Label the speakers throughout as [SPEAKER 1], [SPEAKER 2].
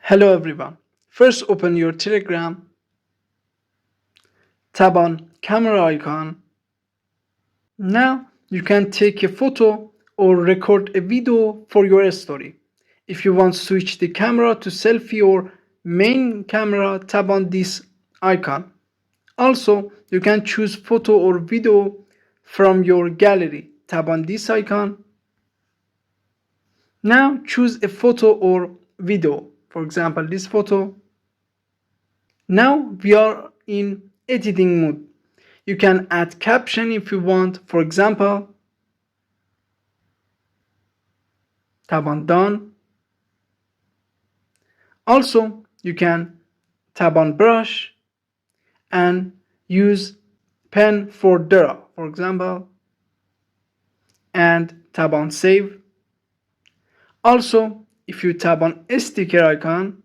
[SPEAKER 1] Hello everyone. First open your Telegram, tap on camera icon. Now you can take a photo or record a video for your story. If you want to switch the camera to selfie or main camera, tap on this icon. Also, you can choose photo or video from your gallery. Tap on this icon. Now choose a photo or video. For example, this photo. Now we are in editing mode. You can add caption if you want. For example, tap on done. Also, you can tap on brush and use pen for draw, for example, and tap on save. Also, if you tap on sticker icon,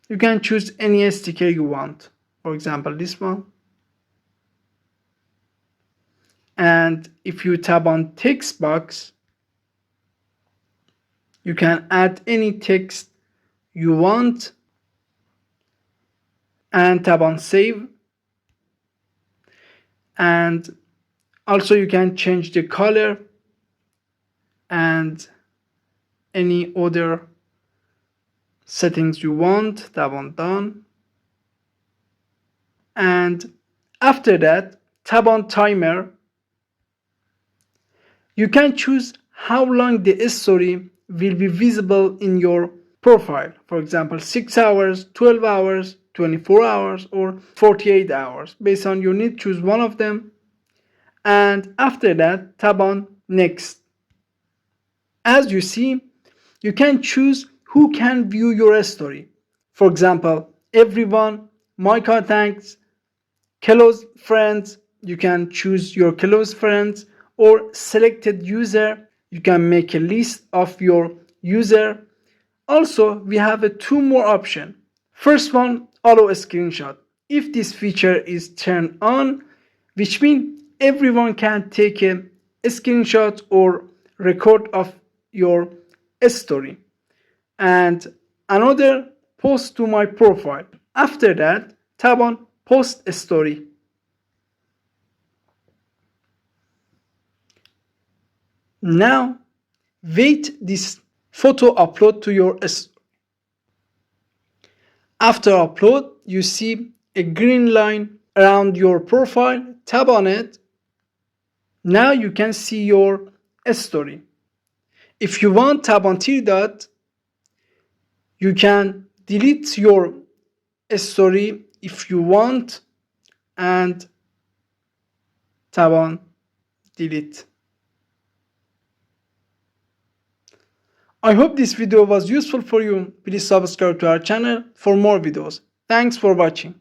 [SPEAKER 1] you can choose any sticker you want. For example, this one. And if you tap on text box, you can add any text you want and tap on save. And also you can change the color and any other settings you want. Tap on done. And after that, tap on timer. You can choose how long the story will be visible in your profile. For example, 6 hours, 12 hours, 24 hours, or 48 hours. Based on your need, choose one of them. And after that, tap on next. As you see, you can choose who can view your story. For example, everyone, my contacts, close friends. You can choose your close friends or selected user. You can make a list of your user. Also, we have two more options. First one, auto screenshot. If this feature is turned on, which means everyone can take a screenshot or record of your story. And another, post to my profile. After that, tap on post story. Now, wait this photo upload to your story. After upload, you see a green line around your profile. Tap on it. Now you can see your story. If you want, tap on three dot. You can delete your story if you want and tap on delete. I hope this video was useful for you. Please subscribe to our channel for more videos. Thanks for watching.